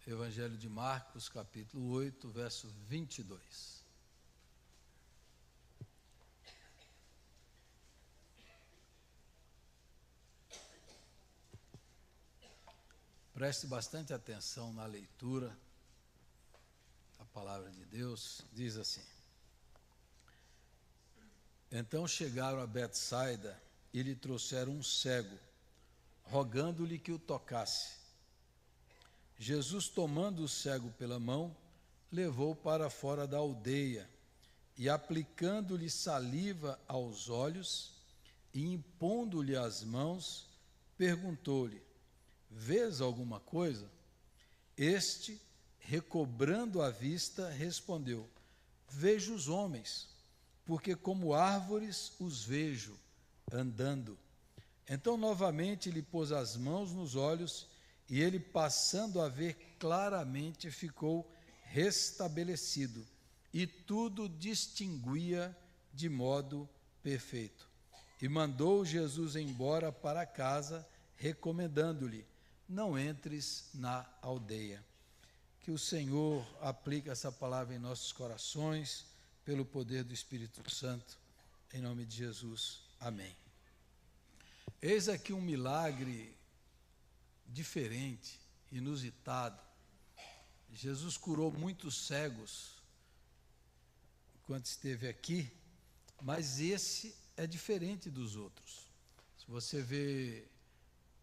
Evangelho de Marcos, capítulo 8, verso 22. Preste bastante atenção na leitura. A palavra de Deus diz assim: Então chegaram a Betsaida e lhe trouxeram um cego, rogando-lhe que o tocasse. Jesus, tomando o cego pela mão, levou para fora da aldeia e, aplicando-lhe saliva aos olhos e impondo-lhe as mãos, perguntou-lhe: Vês alguma coisa? Este, recobrando a vista, respondeu: Vejo os homens, porque como árvores os vejo andando. Então novamente lhe pôs as mãos nos olhos, e ele, passando a ver claramente, ficou restabelecido, e tudo distinguia de modo perfeito. E mandou Jesus embora para casa, recomendando-lhe: não entres na aldeia. Que o Senhor aplique essa palavra em nossos corações, pelo poder do Espírito Santo, em nome de Jesus. Amém. Eis aqui um milagre diferente, inusitado. Jesus curou muitos cegos enquanto esteve aqui, mas esse é diferente dos outros. Se você vê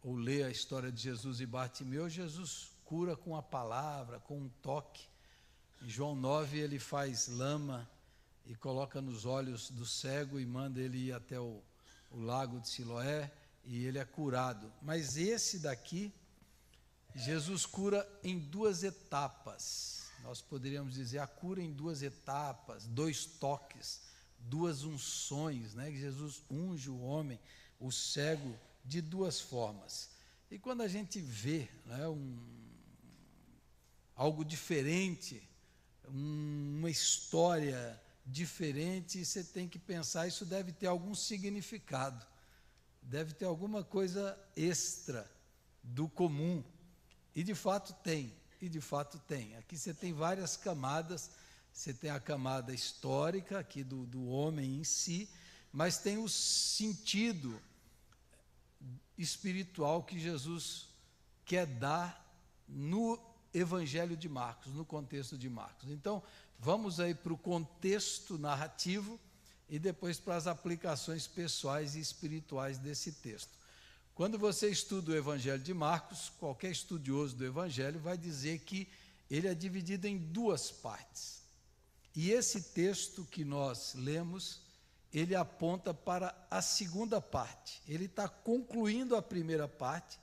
ou lê a história de Jesus e Bartimeu, Jesus cura com a palavra, com um toque. Em João 9 ele faz lama e coloca nos olhos do cego e manda ele ir até o lago de Siloé, e ele é curado. Mas esse daqui, Jesus cura em duas etapas. Nós poderíamos dizer a cura em duas etapas, dois toques, duas unções, né? Jesus unge o homem, o cego, de duas formas. E quando a gente vê, né, algo diferente, uma história diferente, você tem que pensar, isso deve ter algum significado, deve ter alguma coisa extra do comum. E de fato tem, Aqui você tem várias camadas. Você tem a camada histórica aqui do homem em si, mas tem o sentido espiritual que Jesus quer dar no Evangelho de Marcos, no contexto de Marcos. Então, vamos aí para o contexto narrativo e depois para as aplicações pessoais e espirituais desse texto. Quando você estuda o Evangelho de Marcos, qualquer estudioso do Evangelho vai dizer que ele é dividido em duas partes. E esse texto que nós lemos, ele aponta para a segunda parte. Ele está concluindo a primeira parte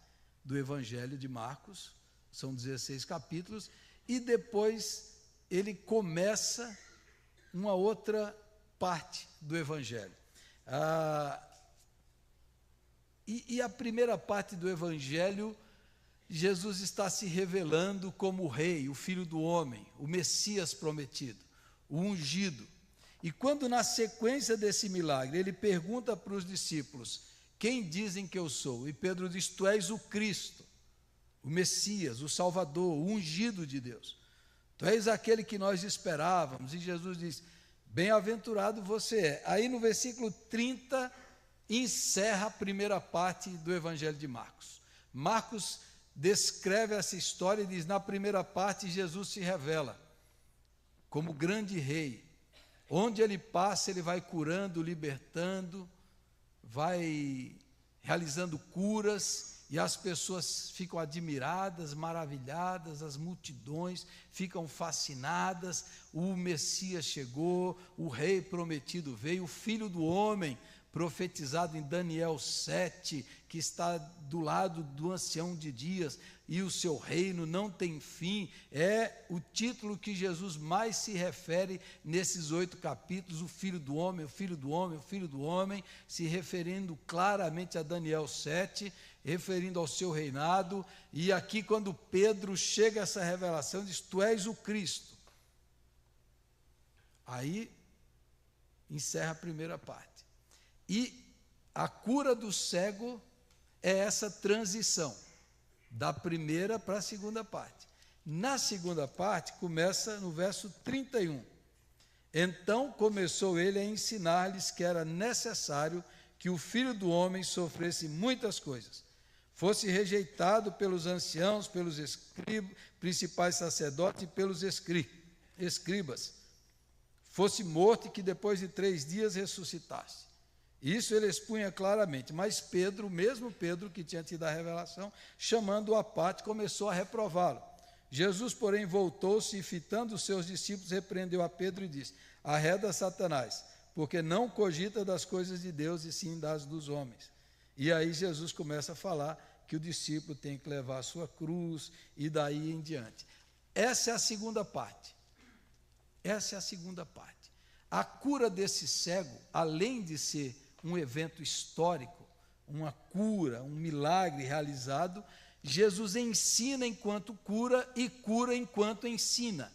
do Evangelho de Marcos, são 16 capítulos, e depois ele começa uma outra parte do Evangelho. E a primeira parte do Evangelho, Jesus está se revelando como o Rei, o Filho do Homem, o Messias prometido, o ungido. E quando na sequência desse milagre, ele pergunta para os discípulos: quem dizem que eu sou? E Pedro diz: tu és o Cristo, o Messias, o Salvador, o ungido de Deus. Tu és aquele que nós esperávamos. E Jesus diz: bem-aventurado você é. Aí no versículo 30, encerra a primeira parte do Evangelho de Marcos. Marcos descreve essa história e diz: na primeira parte Jesus se revela como grande rei. Onde ele passa, ele vai curando, libertando, vai realizando curas, e as pessoas ficam admiradas, maravilhadas, as multidões ficam fascinadas. O Messias chegou, o Rei prometido veio, o Filho do Homem, profetizado em Daniel 7, que está do lado do ancião de dias, e o seu reino não tem fim. É o título que Jesus mais se refere nesses 8 capítulos: o Filho do Homem, o Filho do Homem, o Filho do Homem, se referindo claramente a Daniel 7, referindo ao seu reinado. E aqui, quando Pedro chega a essa revelação, diz: tu és o Cristo. Aí encerra a primeira parte. E a cura do cego é essa transição da primeira para a segunda parte. Na segunda parte, começa no verso 31. Então começou ele a ensinar-lhes que era necessário que o Filho do Homem sofresse muitas coisas, fosse rejeitado pelos anciãos, pelos principais sacerdotes e pelos escribas, fosse morto e que depois de 3 dias ressuscitasse. Isso ele expunha claramente, mas Pedro, o mesmo Pedro que tinha tido a revelação, chamando-o à parte, começou a reprová-lo. Jesus, porém, voltou-se e, fitando os seus discípulos, repreendeu a Pedro e disse: arreda, Satanás, porque não cogita das coisas de Deus e sim das dos homens. E aí Jesus começa a falar que o discípulo tem que levar a sua cruz e daí em diante. Essa é a segunda parte. Essa é a segunda parte. A cura desse cego, além de ser um evento histórico, uma cura, um milagre realizado, Jesus ensina enquanto cura e cura enquanto ensina.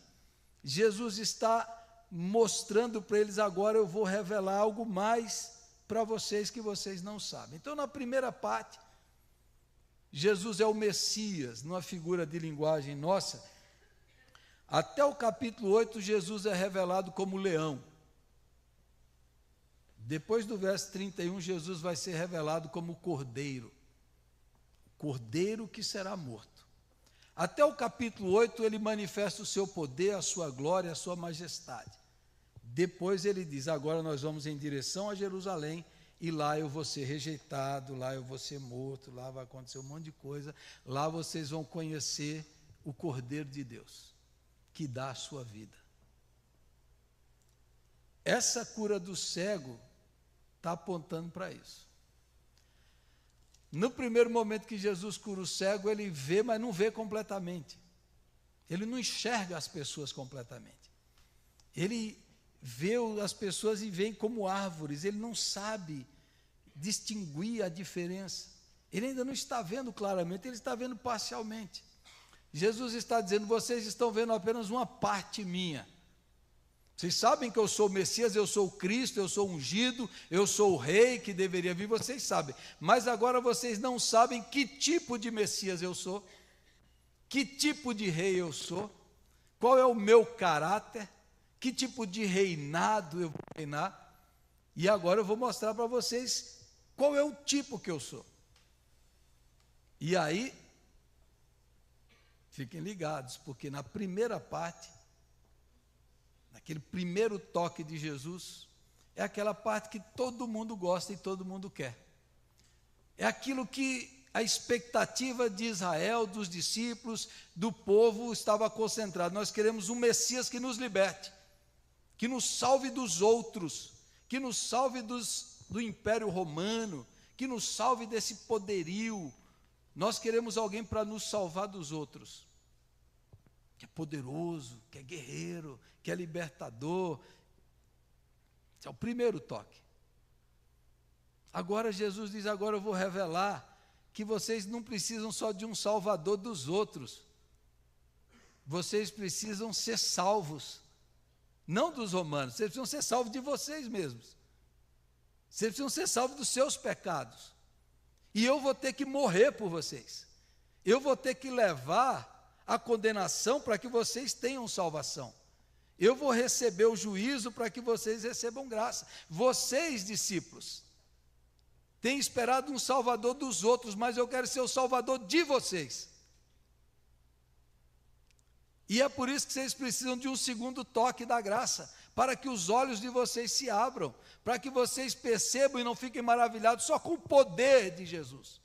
Jesus está mostrando para eles: agora eu vou revelar algo mais para vocês que vocês não sabem. Então, na primeira parte, Jesus é o Messias, numa figura de linguagem nossa. Até o capítulo 8, Jesus é revelado como leão. Depois do verso 31, Jesus vai ser revelado como cordeiro. Cordeiro que será morto. Até o capítulo 8, ele manifesta o seu poder, a sua glória, a sua majestade. Depois ele diz: agora nós vamos em direção a Jerusalém, e lá eu vou ser rejeitado, lá eu vou ser morto, lá vai acontecer um monte de coisa, lá vocês vão conhecer o Cordeiro de Deus, que dá a sua vida. Essa cura do cego está apontando para isso. No primeiro momento que Jesus cura o cego, ele vê, mas não vê completamente. Ele não enxerga as pessoas completamente. Ele vê as pessoas e vê como árvores, ele não sabe distinguir a diferença. Ele ainda não está vendo claramente, ele está vendo parcialmente. Jesus está dizendo: vocês estão vendo apenas uma parte minha. Vocês sabem que eu sou o Messias, eu sou o Cristo, eu sou o ungido, eu sou o rei que deveria vir, vocês sabem. Mas agora vocês não sabem que tipo de Messias eu sou, que tipo de rei eu sou, qual é o meu caráter, que tipo de reinado eu vou reinar. E agora eu vou mostrar para vocês qual é o tipo que eu sou. E aí, fiquem ligados, porque na primeira parte, naquele primeiro toque de Jesus, é aquela parte que todo mundo gosta e todo mundo quer. É aquilo que a expectativa de Israel, dos discípulos, do povo estava concentrada. Nós queremos um Messias que nos liberte, que nos salve dos outros, que nos salve do Império Romano, que nos salve desse poderio. Nós queremos alguém para nos salvar dos outros, que é poderoso, que é guerreiro, que é libertador. Esse é o primeiro toque. Agora Jesus diz: agora eu vou revelar que vocês não precisam só de um salvador dos outros, vocês precisam ser salvos, não dos romanos, vocês precisam ser salvos de vocês mesmos, vocês precisam ser salvos dos seus pecados, e eu vou ter que morrer por vocês, eu vou ter que levar a condenação para que vocês tenham salvação, eu vou receber o juízo para que vocês recebam graça. Vocês, discípulos, têm esperado um salvador dos outros, mas eu quero ser o salvador de vocês. E é por isso que vocês precisam de um segundo toque da graça, para que os olhos de vocês se abram, para que vocês percebam e não fiquem maravilhados só com o poder de Jesus,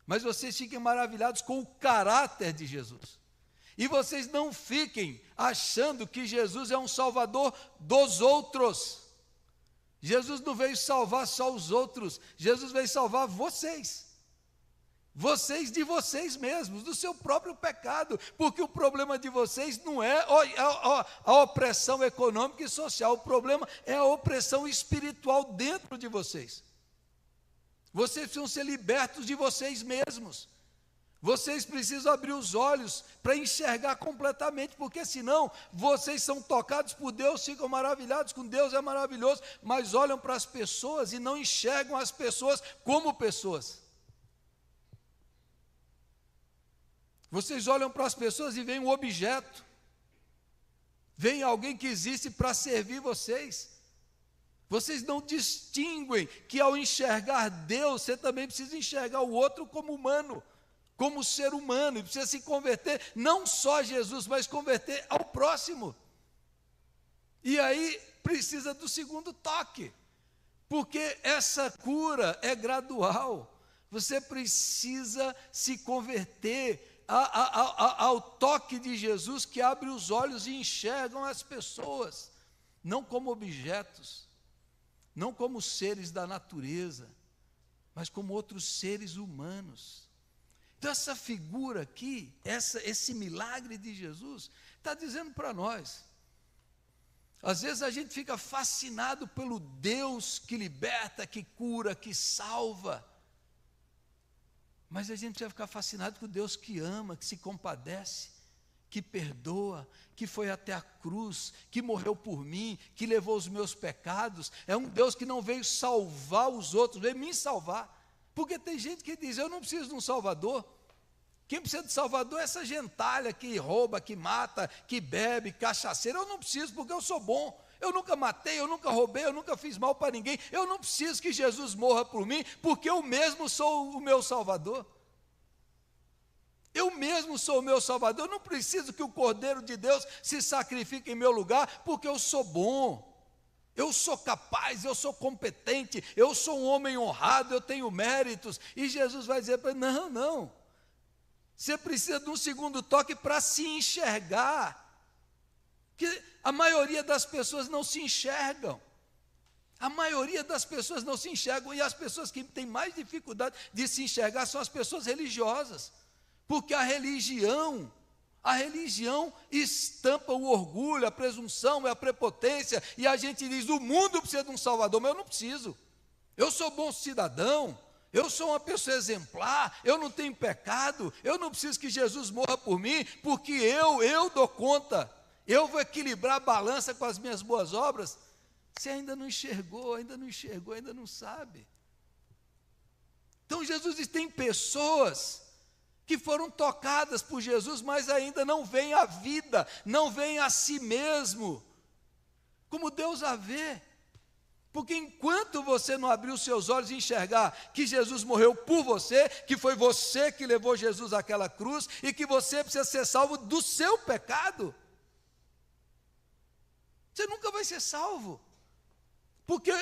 mas vocês fiquem maravilhados com o caráter de Jesus. E vocês não fiquem achando que Jesus é um salvador dos outros. Jesus não veio salvar só os outros, Jesus veio salvar vocês. Vocês de vocês mesmos, do seu próprio pecado, porque o problema de vocês não é a opressão econômica e social, o problema é a opressão espiritual dentro de vocês. Vocês precisam ser libertos de vocês mesmos. Vocês precisam abrir os olhos para enxergar completamente, porque senão vocês são tocados por Deus, ficam maravilhados com Deus, é maravilhoso, mas olham para as pessoas e não enxergam as pessoas como pessoas. Vocês olham para as pessoas e veem um objeto. Vem alguém que existe para servir vocês. Vocês não distinguem que ao enxergar Deus, você também precisa enxergar o outro como humano, como ser humano, e precisa se converter, não só a Jesus, mas converter ao próximo. E aí precisa do segundo toque, porque essa cura é gradual. Você precisa se converter ao toque de Jesus, que abre os olhos e enxergam as pessoas, não como objetos, não como seres da natureza, mas como outros seres humanos. Então essa figura aqui, esse milagre de Jesus, está dizendo para nós, às vezes a gente fica fascinado pelo Deus que liberta, que cura, que salva, mas a gente precisa ficar fascinado com o Deus que ama, que se compadece, que perdoa, que foi até a cruz, que morreu por mim, que levou os meus pecados. É um Deus que não veio salvar os outros, veio me salvar. Porque tem gente que diz, eu não preciso de um salvador. Quem precisa de salvador é essa gentalha que rouba, que mata, que bebe, cachaceira. Eu não preciso, porque eu sou bom. Eu nunca matei, eu nunca roubei, eu nunca fiz mal para ninguém. Eu não preciso que Jesus morra por mim, porque eu mesmo sou o meu salvador. Eu mesmo sou o meu salvador. Eu não preciso que o Cordeiro de Deus se sacrifique em meu lugar, porque eu sou bom. Eu sou capaz, eu sou competente, eu sou um homem honrado, eu tenho méritos. E Jesus vai dizer para ele, não. Você precisa de um segundo toque para se enxergar. Que a maioria das pessoas não se enxergam. A maioria das pessoas não se enxergam. E as pessoas que têm mais dificuldade de se enxergar são as pessoas religiosas. Porque a religião estampa o orgulho, a presunção, a prepotência. E a gente diz, o mundo precisa de um salvador, mas eu não preciso. Eu sou bom cidadão. Eu sou uma pessoa exemplar, eu não tenho pecado, eu não preciso que Jesus morra por mim, porque eu dou conta, eu vou equilibrar a balança com as minhas boas obras. Você ainda não enxergou, ainda não sabe. Então Jesus diz, tem pessoas que foram tocadas por Jesus, mas ainda não veem a vida, não veem a si mesmo, como Deus a vê. Porque enquanto você não abrir os seus olhos e enxergar que Jesus morreu por você, que foi você que levou Jesus àquela cruz, e que você precisa ser salvo do seu pecado, você nunca vai ser salvo. Porque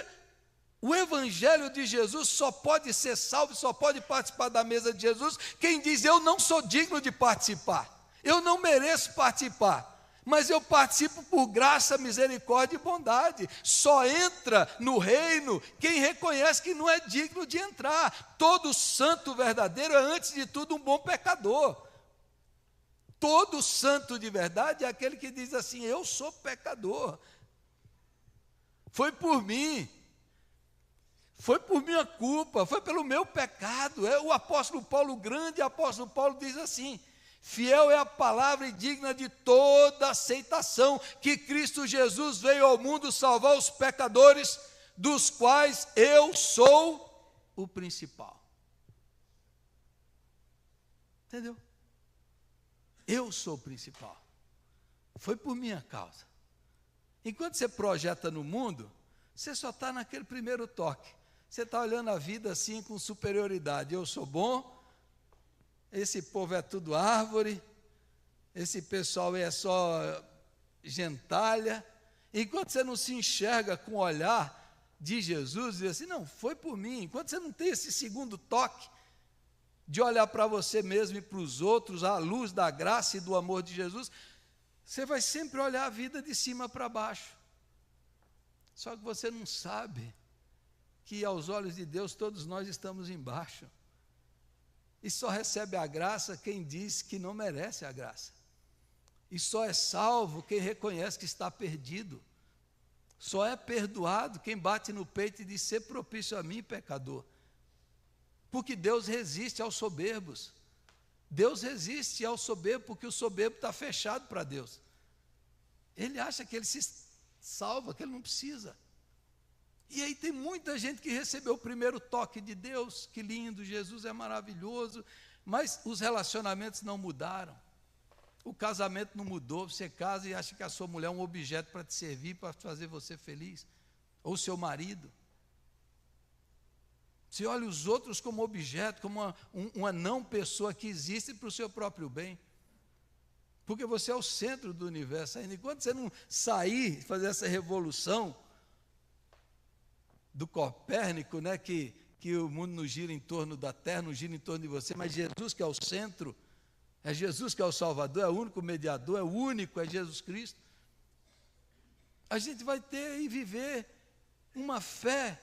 o Evangelho de Jesus só pode ser salvo, só pode participar da mesa de Jesus quem diz, eu não sou digno de participar, eu não mereço participar. Mas eu participo por graça, misericórdia e bondade. Só entra no reino quem reconhece que não é digno de entrar. Todo santo verdadeiro é, antes de tudo, um bom pecador. Todo santo de verdade é aquele que diz assim, eu sou pecador. Foi por mim. Foi por minha culpa, foi pelo meu pecado. O apóstolo Paulo, o grande apóstolo Paulo, diz assim, fiel é a palavra e digna de toda aceitação, que Cristo Jesus veio ao mundo salvar os pecadores, dos quais eu sou o principal. Entendeu? Eu sou o principal. Foi por minha causa. Enquanto você projeta no mundo, você só está naquele primeiro toque. Você está olhando a vida assim com superioridade. Eu sou bom. Esse povo é tudo árvore, esse pessoal é só gentalha. Enquanto você não se enxerga com o olhar de Jesus, diz assim, não, foi por mim. Enquanto você não tem esse segundo toque de olhar para você mesmo e para os outros, à luz da graça e do amor de Jesus, você vai sempre olhar a vida de cima para baixo. Só que você não sabe que aos olhos de Deus todos nós estamos embaixo. E só recebe a graça quem diz que não merece a graça. E só é salvo quem reconhece que está perdido. Só é perdoado quem bate no peito e diz, ser propício a mim, pecador. Porque Deus resiste aos soberbos. Deus resiste ao soberbo, porque o soberbo está fechado para Deus. Ele acha que ele se salva, que ele não precisa. E aí tem muita gente que recebeu o primeiro toque de Deus, que lindo, Jesus é maravilhoso, Mas os relacionamentos não mudaram. O casamento não mudou. Você casa e acha que a sua mulher é um objeto para te servir, para fazer você feliz. Ou o seu marido. Você olha os outros como objeto, como uma não pessoa que existe para o seu próprio bem. Porque você é o centro do universo ainda. Enquanto você não sair, fazer essa revolução do Copérnico, né, que o mundo não gira em torno da Terra, não gira em torno de você, mas Jesus que é o centro, é Jesus que é o Salvador, é o único mediador, é o único, é Jesus Cristo. A gente vai ter e viver uma fé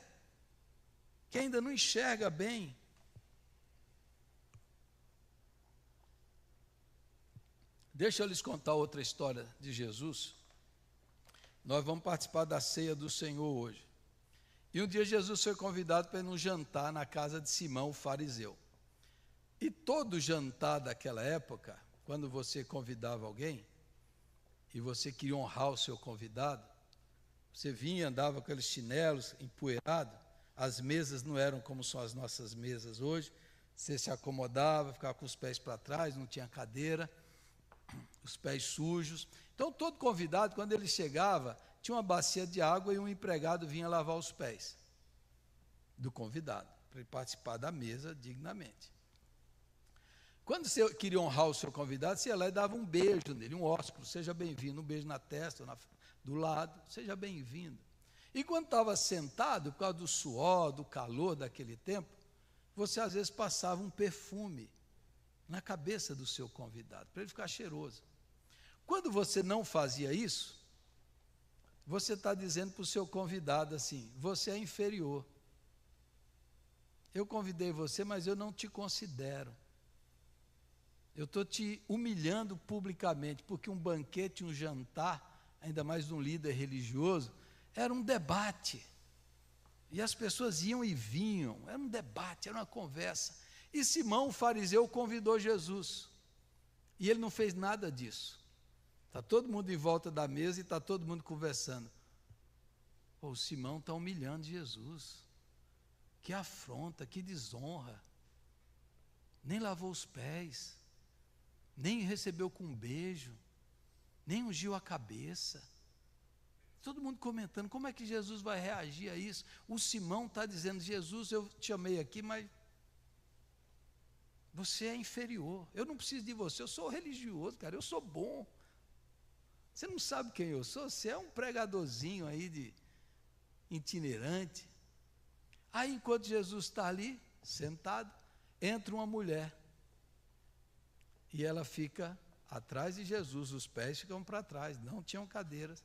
que ainda não enxerga bem. Deixa eu lhes contar outra história de Jesus. Nós vamos participar da ceia do Senhor hoje. E um dia Jesus foi convidado para ir num jantar na casa de Simão, o fariseu. E todo jantar daquela época, quando você convidava alguém, e você queria honrar o seu convidado, você vinha, andava com aqueles chinelos empoeirados, as mesas não eram como são as nossas mesas hoje, você se acomodava, ficava com os pés para trás, não tinha cadeira, os pés sujos. Então, todo convidado, quando ele chegava, tinha uma bacia de água e um empregado vinha lavar os pés do convidado, para ele participar da mesa dignamente. Quando você queria honrar o seu convidado, você ia lá e dava um beijo nele, um ósculo, seja bem-vindo, um beijo na testa, do lado, seja bem-vindo. E quando estava sentado, por causa do suor, do calor daquele tempo, você às vezes passava um perfume na cabeça do seu convidado, para ele ficar cheiroso. Quando você não fazia isso, você está dizendo para o seu convidado assim: você é inferior. Eu convidei você, mas eu não te considero. Eu estou te humilhando publicamente, porque um banquete, um jantar, ainda mais de um líder religioso, era um debate. E as pessoas iam e vinham, era um debate, era uma conversa. E Simão, o fariseu, convidou Jesus. E ele não fez nada disso. Está todo mundo em volta da mesa e está todo mundo conversando. Pô, o Simão está humilhando Jesus. Que afronta, que desonra. Nem lavou os pés, nem recebeu com um beijo, nem ungiu a cabeça. Todo mundo comentando, como é que Jesus vai reagir a isso? O Simão está dizendo: Jesus, eu te chamei aqui, mas você é inferior. Eu não preciso de você, eu sou religioso, cara, eu sou bom. Você não sabe quem eu sou? Você é um pregadorzinho aí de itinerante. Aí, enquanto Jesus está ali, sentado, entra uma mulher. E ela fica atrás de Jesus, os pés ficam para trás, não tinham cadeiras.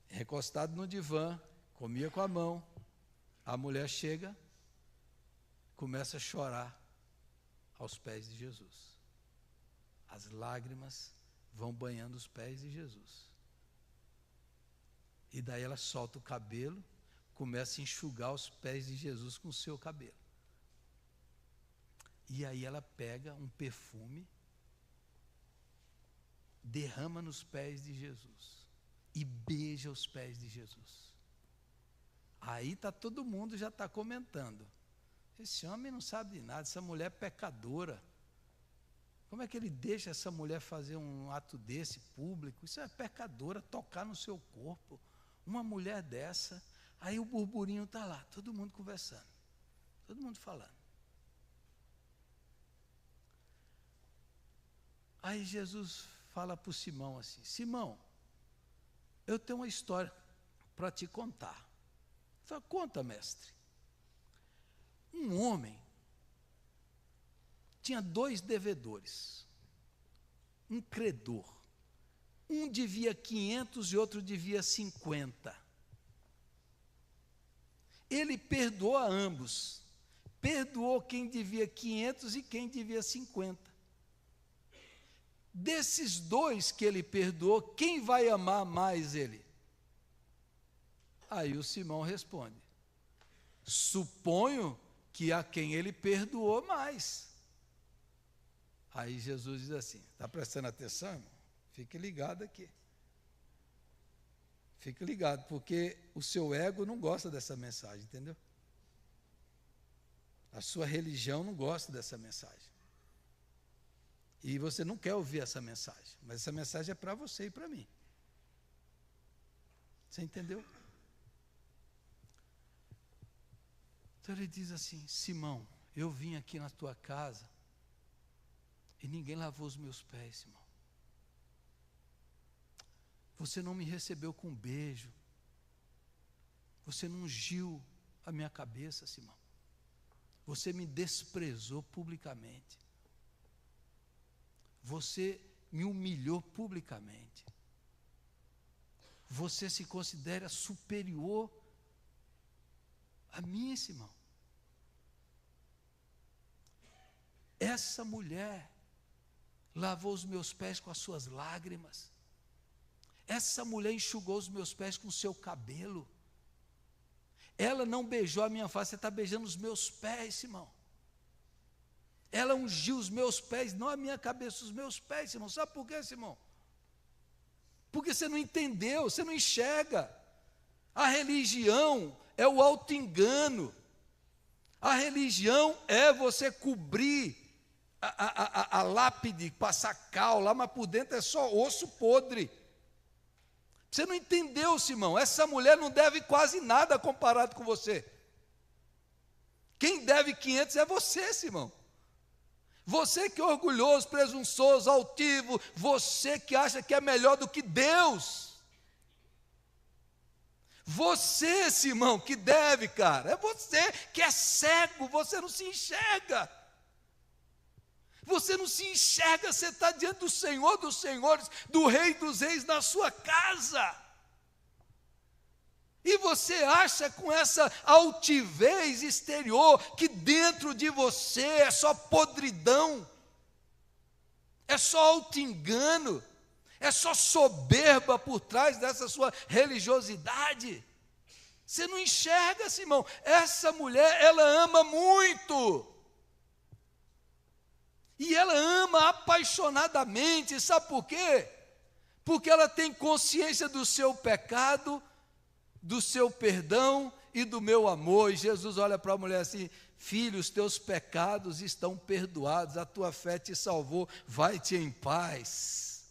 Recostado no divã, comia com a mão. A mulher chega, começa a chorar aos pés de Jesus. As lágrimas vão banhando os pés de Jesus. E daí ela solta o cabelo, começa a enxugar os pés de Jesus com o seu cabelo. E aí ela pega um perfume, derrama nos pés de Jesus e beija os pés de Jesus. Aí todo mundo já está comentando: esse homem não sabe de nada, essa mulher é pecadora. Como é que ele deixa essa mulher fazer um ato desse público? Isso é pecadora, tocar no seu corpo. Uma mulher dessa. Aí o burburinho está lá, todo mundo conversando, todo mundo falando. Aí Jesus fala para o Simão assim: Simão, eu tenho uma história para te contar. Ele fala: conta, mestre. Um homem tinha 2 devedores, um credor. Um devia 500 e outro devia 50. Ele perdoou a ambos. Perdoou quem devia 500 e quem devia 50. Desses 2 que ele perdoou, quem vai amar mais ele? Aí o Simão responde: suponho que a quem ele perdoou mais. Aí Jesus diz assim: está prestando atenção, irmão? Fique ligado aqui. Fique ligado, porque o seu ego não gosta dessa mensagem, entendeu? A sua religião não gosta dessa mensagem. E você não quer ouvir essa mensagem, mas essa mensagem é para você e para mim. Você entendeu? Então ele diz assim: Simão, eu vim aqui na tua casa e ninguém lavou os meus pés, Simão. Você não me recebeu com um beijo. Você não ungiu a minha cabeça, Simão. Você me desprezou publicamente. Você me humilhou publicamente. Você se considera superior a mim, Simão. Essa mulher lavou os meus pés com as suas lágrimas. Essa mulher enxugou os meus pés com o seu cabelo. Ela não beijou a minha face, você está beijando os meus pés, Simão. Ela ungiu os meus pés, não a minha cabeça, os meus pés, Simão. Sabe por quê, Simão? Porque você não entendeu, você não enxerga. A religião é o auto-engano. A religião é você cobrir a lápide, passar cal lá, mas por dentro é só osso podre. Você não entendeu, Simão. Essa mulher não deve quase nada comparado com você. Quem deve 500 é você, Simão. Você que é orgulhoso, presunçoso, altivo, você que acha que é melhor do que Deus. Você, Simão, que deve, cara. É você que é cego, você não se enxerga. Você não se enxerga, você está diante do Senhor dos senhores, do Rei dos reis na sua casa. E você acha com essa altivez exterior que dentro de você é só podridão, é só auto-engano, é só soberba por trás dessa sua religiosidade. Você não enxerga, Simão. Essa mulher, ela ama muito. E ela ama apaixonadamente, sabe por quê? Porque ela tem consciência do seu pecado, do seu perdão e do meu amor. E Jesus olha para a mulher assim: filho, os teus pecados estão perdoados, a tua fé te salvou, vai-te em paz.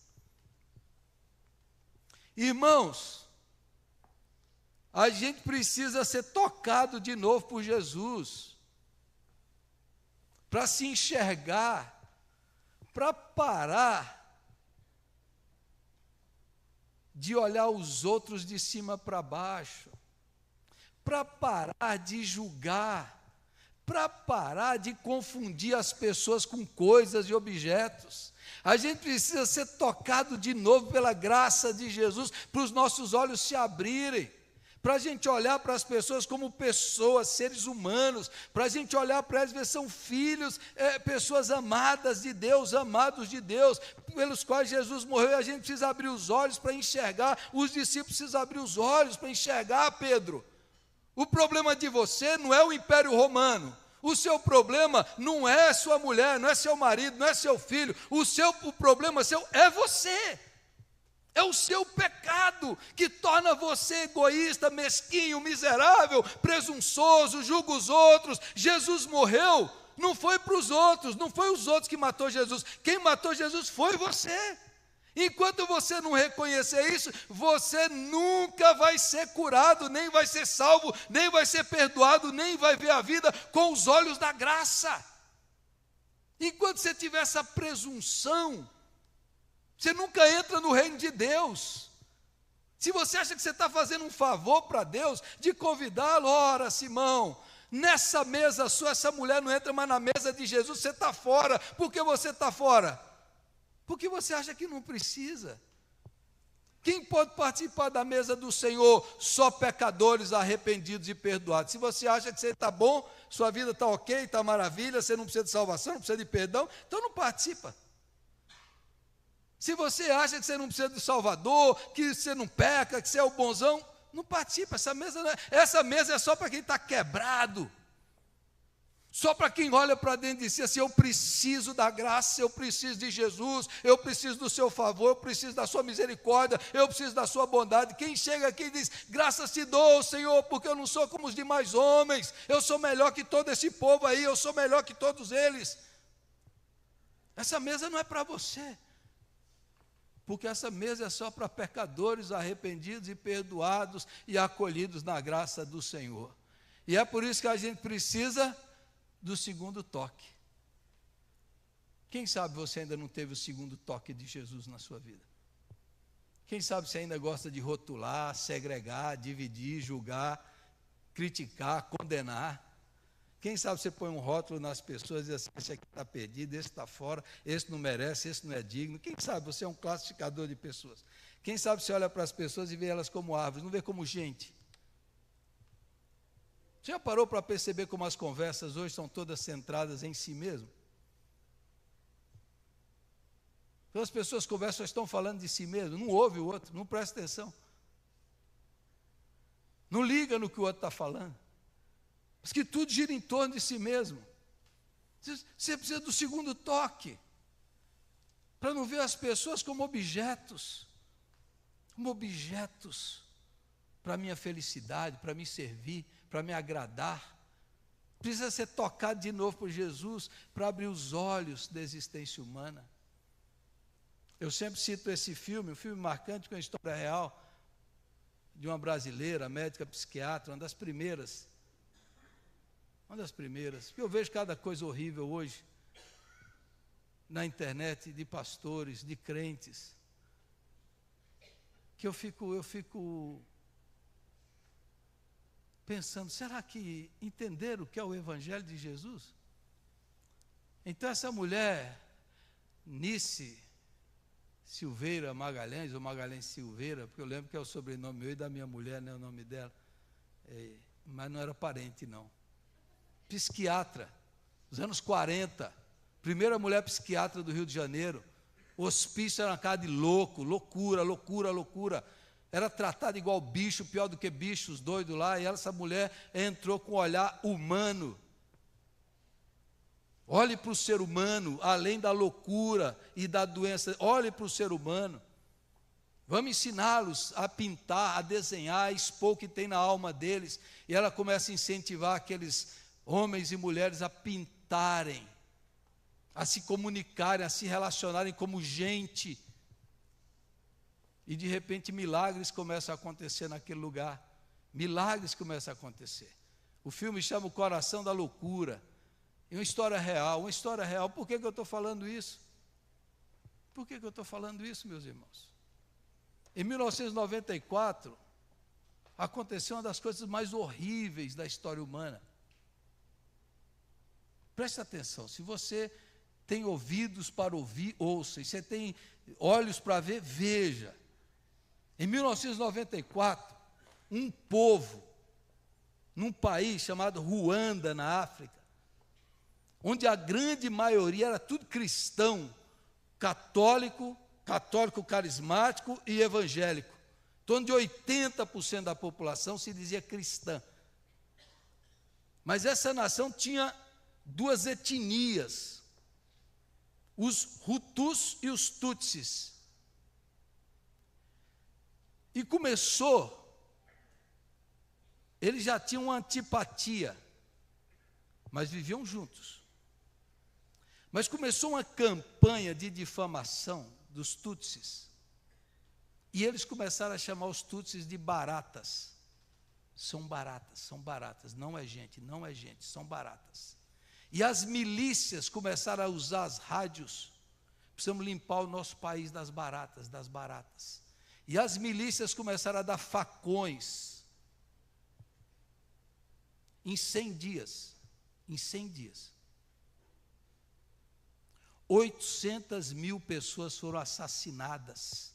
Irmãos, a gente precisa ser tocado de novo por Jesus, para se enxergar, para parar de olhar os outros de cima para baixo, para parar de julgar, para parar de confundir as pessoas com coisas e objetos. A gente precisa ser tocado de novo pela graça de Jesus, para os nossos olhos se abrirem, para a gente olhar para as pessoas como pessoas, seres humanos, para a gente olhar para elas e ver são filhos, pessoas amadas de Deus, amados de Deus, pelos quais Jesus morreu, e a gente precisa abrir os olhos para enxergar. Os discípulos precisam abrir os olhos para enxergar, Pedro. O problema de você não é o Império Romano, o seu problema não é sua mulher, não é seu marido, não é seu filho, o problema seu é você. É o seu pecado que torna você egoísta, mesquinho, miserável, presunçoso, julga os outros. Jesus morreu, não foi para os outros, não foi os outros que matou Jesus. Quem matou Jesus foi você. Enquanto você não reconhecer isso, você nunca vai ser curado, nem vai ser salvo, nem vai ser perdoado, nem vai ver a vida com os olhos da graça. Enquanto você tiver essa presunção, você nunca entra no reino de Deus. Se você acha que você está fazendo um favor para Deus, de convidá-lo, ora, Simão, nessa mesa sua, essa mulher não entra mais na mesa de Jesus, você está fora. Por que você está fora? Porque você acha que não precisa. Quem pode participar da mesa do Senhor? Só pecadores arrependidos e perdoados. Se você acha que você está bom, sua vida está ok, está maravilha, você não precisa de salvação, não precisa de perdão, então não participa. Se você acha que você não precisa de Salvador, que você não peca, que você é o bonzão, não participa. Essa mesa é só para quem está quebrado. Só para quem olha para dentro de si assim: eu preciso da graça, eu preciso de Jesus, eu preciso do seu favor, eu preciso da sua misericórdia, eu preciso da sua bondade. Quem chega aqui e diz: graças te dou, Senhor, porque eu não sou como os demais homens, eu sou melhor que todo esse povo aí, eu sou melhor que todos eles. Essa mesa não é para você, porque essa mesa é só para pecadores arrependidos e perdoados e acolhidos na graça do Senhor. E é por isso que a gente precisa do segundo toque. Quem sabe você ainda não teve o segundo toque de Jesus na sua vida? Quem sabe você ainda gosta de rotular, segregar, dividir, julgar, criticar, condenar? Quem sabe você põe um rótulo nas pessoas e diz assim, esse aqui está perdido, esse está fora, esse não merece, esse não é digno. Quem sabe você é um classificador de pessoas? Quem sabe você olha para as pessoas e vê elas como árvores, não vê como gente? Você já parou para perceber como as conversas hoje são todas centradas em si mesmo? Então as pessoas conversam, estão falando de si mesmo, não ouve o outro, não presta atenção. Não liga no que o outro está falando. Mas que tudo gira em torno de si mesmo. Você precisa do segundo toque, para não ver as pessoas como objetos para a minha felicidade, para me servir, para me agradar. Precisa ser tocado de novo por Jesus, para abrir os olhos da existência humana. Eu sempre cito esse filme, um filme marcante com a história real, de uma brasileira, médica psiquiatra, uma das primeiras, porque eu vejo cada coisa horrível hoje, na internet, de pastores, de crentes, que eu fico pensando, será que entenderam o que é o Evangelho de Jesus? Então essa mulher, Nice Silveira Magalhães, ou Magalhães Silveira, porque eu lembro que é o sobrenome meu e da minha mulher, né, o nome dela, mas não era parente não, psiquiatra, nos anos 40, primeira mulher psiquiatra do Rio de Janeiro, o hospício era uma casa de loucura, era tratada igual bicho, pior do que bichos doidos lá, e essa mulher entrou com um olhar humano. Olhe para o ser humano, além da loucura e da doença, olhe para o ser humano. Vamos ensiná-los a pintar, a desenhar, a expor o que tem na alma deles. E ela começa a incentivar aqueles homens e mulheres a pintarem, a se comunicarem, a se relacionarem como gente. E de repente milagres começam a acontecer naquele lugar. Milagres começam a acontecer. O filme chama O Coração da Loucura. Uma história real. Por que eu estou falando isso? Por que eu estou falando isso, meus irmãos? Em 1994, aconteceu uma das coisas mais horríveis da história humana. Preste atenção, se você tem ouvidos para ouvir, ouça. E você tem olhos para ver, veja. Em 1994, um povo, num país chamado Ruanda, na África, onde a grande maioria era tudo cristão, católico carismático e evangélico. Em torno de 80% da população se dizia cristã. Mas essa nação tinha duas etnias, os Hutus e os Tutsis. E eles já tinham uma antipatia, mas viviam juntos. Mas começou uma campanha de difamação dos Tutsis, e eles começaram a chamar os Tutsis de baratas. São baratas, não é gente, são baratas. E as milícias começaram a usar as rádios, precisamos limpar o nosso país das baratas. E as milícias começaram a dar facões, em 100 dias, 800.000 pessoas foram assassinadas,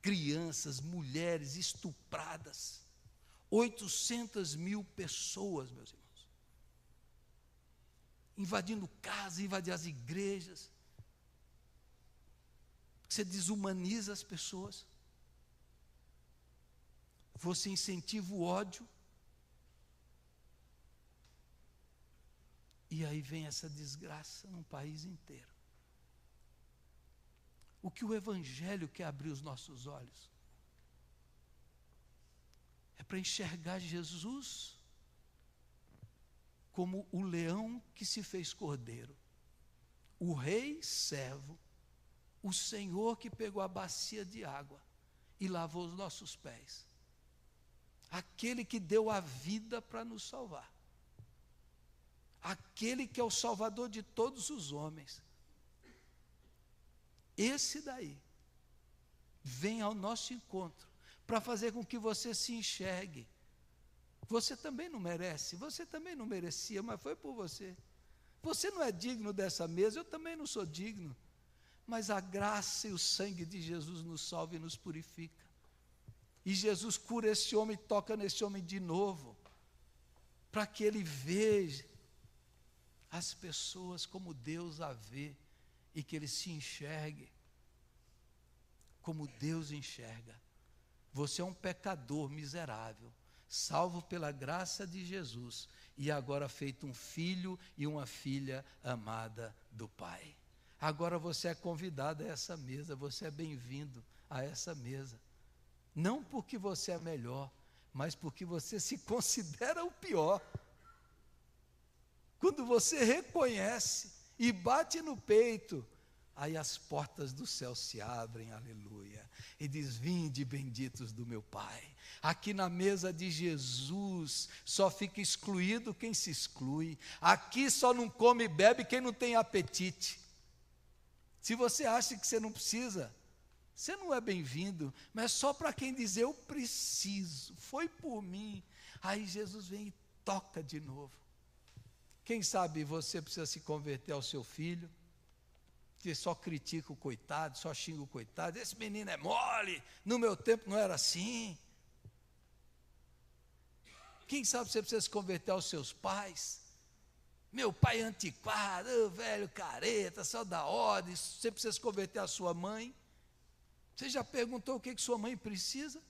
crianças, mulheres estupradas, 800.000 pessoas, meus irmãos, invadindo casas, invadindo as igrejas. Você desumaniza as pessoas, você incentiva o ódio, e aí vem essa desgraça num país inteiro. O que o Evangelho quer abrir os nossos olhos é para enxergar Jesus como o leão que se fez cordeiro, o rei servo, o Senhor que pegou a bacia de água e lavou os nossos pés, aquele que deu a vida para nos salvar, aquele que é o Salvador de todos os homens, esse daí vem ao nosso encontro para fazer com que você se enxergue. Você também não merece, você também não merecia, mas foi por você. Você não é digno dessa mesa, eu também não sou digno. Mas a graça e o sangue de Jesus nos salva e nos purifica. E Jesus cura esse homem, toca nesse homem de novo, para que ele veja as pessoas como Deus a vê, e que ele se enxergue como Deus enxerga. Você é um pecador miserável, salvo pela graça de Jesus, e agora feito um filho e uma filha amada do Pai. Agora você é convidado a essa mesa, você é bem-vindo a essa mesa. Não porque você é melhor, mas porque você se considera o pior. Quando você reconhece e bate no peito, aí as portas do céu se abrem, aleluia, e diz: vinde benditos do meu Pai. Aqui na mesa de Jesus só fica excluído quem se exclui, aqui só não come e bebe quem não tem apetite. Se você acha que você não precisa, você não é bem-vindo, mas só para quem diz: eu preciso, foi por mim. Aí Jesus vem e toca de novo. Quem sabe você precisa se converter ao seu filho, que só critica o coitado, só xinga o coitado. Esse menino é mole, no meu tempo não era assim. Quem sabe você precisa se converter aos seus pais. Meu pai é antiquado, velho careta, só dá ordem. Você precisa se converter à sua mãe. Você já perguntou o que sua mãe precisa?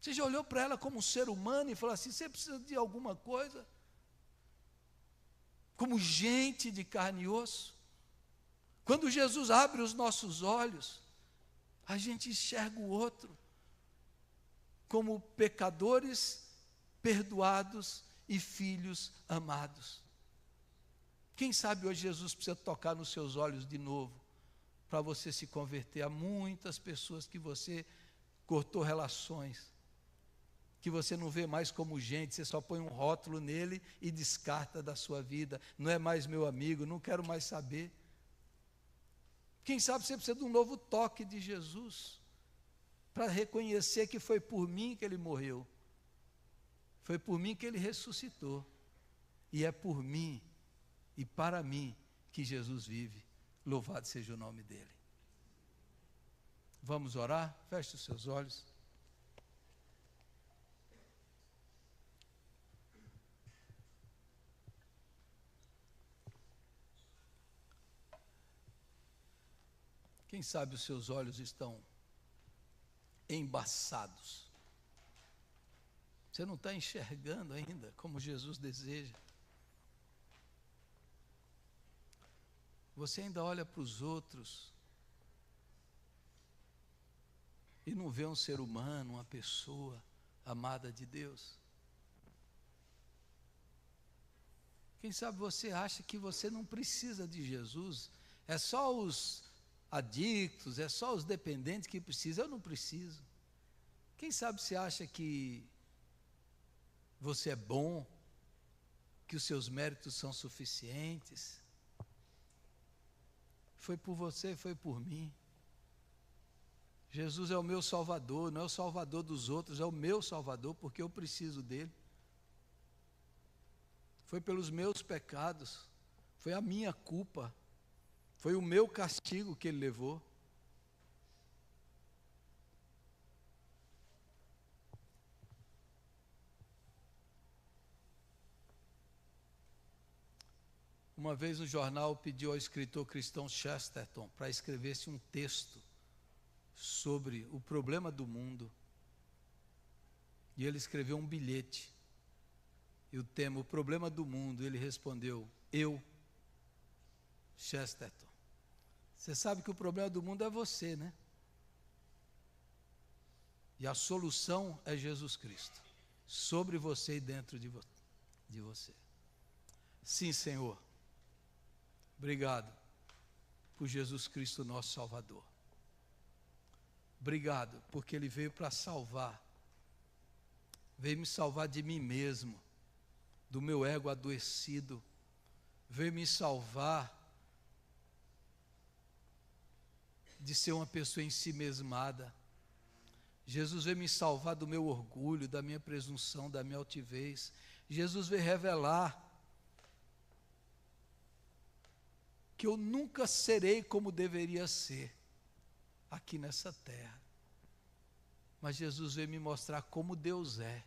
Você já olhou para ela como um ser humano e falou assim: você precisa de alguma coisa? Como gente de carne e osso. Quando Jesus abre os nossos olhos, a gente enxerga o outro como pecadores perdoados e filhos amados. Quem sabe hoje Jesus precisa tocar nos seus olhos de novo, para você se converter. A muitas pessoas que você cortou relações, que você não vê mais como gente, você só põe um rótulo nele e descarta da sua vida. Não é mais meu amigo, não quero mais saber. Quem sabe você precisa de um novo toque de Jesus, para reconhecer que foi por mim que ele morreu, foi por mim que ele ressuscitou, e é por mim e para mim que Jesus vive. Louvado seja o nome dele. Vamos orar? Feche os seus olhos. Quem sabe os seus olhos estão embaçados. Você não está enxergando ainda como Jesus deseja. Você ainda olha para os outros e não vê um ser humano, uma pessoa amada de Deus. Quem sabe você acha que você não precisa de Jesus, é só os adictos, é só os dependentes que precisam, eu não preciso. Quem sabe você acha que você é bom, que os seus méritos são suficientes? Foi por você, foi por mim. Jesus é o meu Salvador, não é o Salvador dos outros, é o meu Salvador, porque eu preciso dele. Foi pelos meus pecados, foi a minha culpa, foi o meu castigo que ele levou. Uma vez o jornal pediu ao escritor cristão Chesterton para escrevesse um texto sobre o problema do mundo. E ele escreveu um bilhete. E o tema, o problema do mundo, ele respondeu: eu, Chesterton. Você sabe que o problema do mundo é você, né? E a solução é Jesus Cristo, sobre você e dentro de você. Sim, Senhor. Obrigado por Jesus Cristo, nosso Salvador. Obrigado, porque Ele veio para salvar. Veio me salvar de mim mesmo, do meu ego adoecido. Veio me salvar de ser uma pessoa ensimesmada. Jesus veio me salvar do meu orgulho, da minha presunção, da minha altivez. Jesus veio revelar que eu nunca serei como deveria ser aqui nessa terra. Mas Jesus veio me mostrar como Deus é.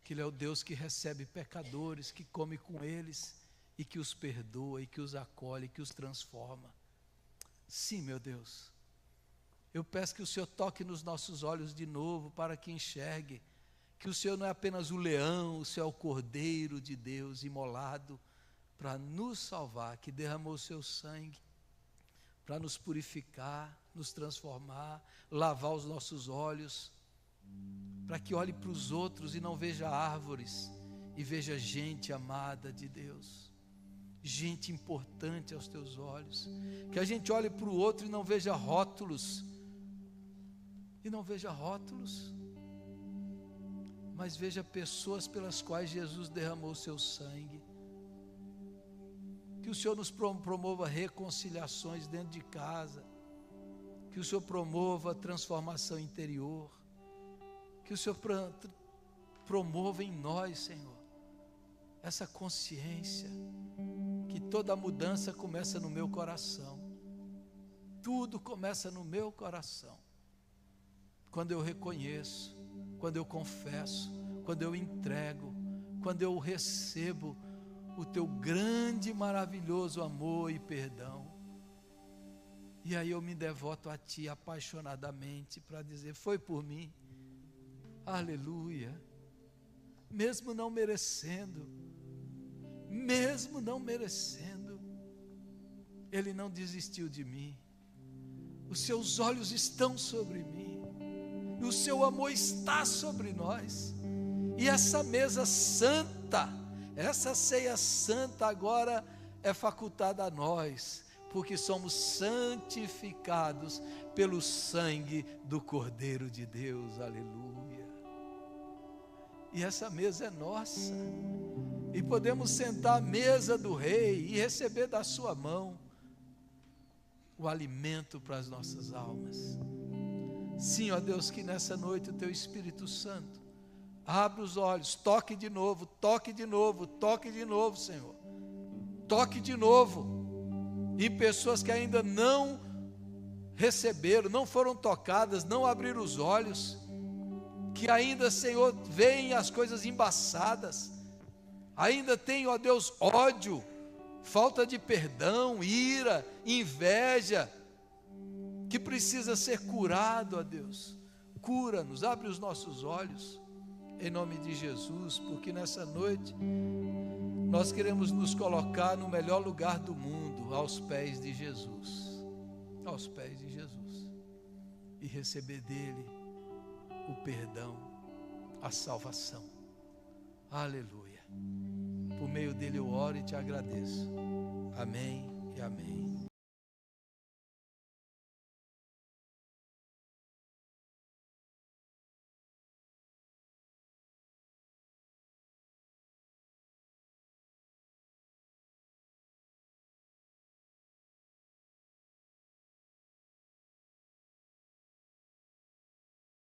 Que Ele é o Deus que recebe pecadores, que come com eles e que os perdoa e que os acolhe, que os transforma. Sim, meu Deus, eu peço que o Senhor toque nos nossos olhos de novo para que enxergue que o Senhor não é apenas o leão, o Senhor é o Cordeiro de Deus imolado para nos salvar, que derramou o seu sangue para nos purificar, nos transformar, lavar os nossos olhos, para que olhe para os outros e não veja árvores, e veja gente amada de Deus, gente importante aos teus olhos, que a gente olhe para o outro e não veja rótulos, mas veja pessoas pelas quais Jesus derramou o seu sangue. Que o Senhor nos promova reconciliações dentro de casa, que o Senhor promova transformação interior, que o Senhor promova em nós, Senhor, essa consciência, que toda mudança começa no meu coração, tudo começa no meu coração, quando eu reconheço, quando eu confesso, quando eu entrego, quando eu recebo o teu grande e maravilhoso amor e perdão, e aí eu me devoto a ti apaixonadamente para dizer, foi por mim, aleluia, mesmo não merecendo, Ele não desistiu de mim, os seus olhos estão sobre mim, e o seu amor está sobre nós, e essa mesa santa, essa ceia santa agora é facultada a nós, porque somos santificados pelo sangue do Cordeiro de Deus, aleluia. E essa mesa é nossa, e podemos sentar à mesa do Rei e receber da sua mão o alimento para as nossas almas. Sim, ó Deus, que nessa noite o teu Espírito Santo abra os olhos, toque de novo, Senhor. Toque de novo. E pessoas que ainda não receberam, não foram tocadas, não abriram os olhos, que ainda, Senhor, veem as coisas embaçadas, ainda tem, ó Deus, ódio, falta de perdão, ira, inveja, que precisa ser curado, ó Deus. Cura-nos, abre os nossos olhos, em nome de Jesus, porque nessa noite nós queremos nos colocar no melhor lugar do mundo, aos pés de Jesus, e receber dele o perdão, a salvação, aleluia. Por meio dele eu oro e te agradeço, amém e amém.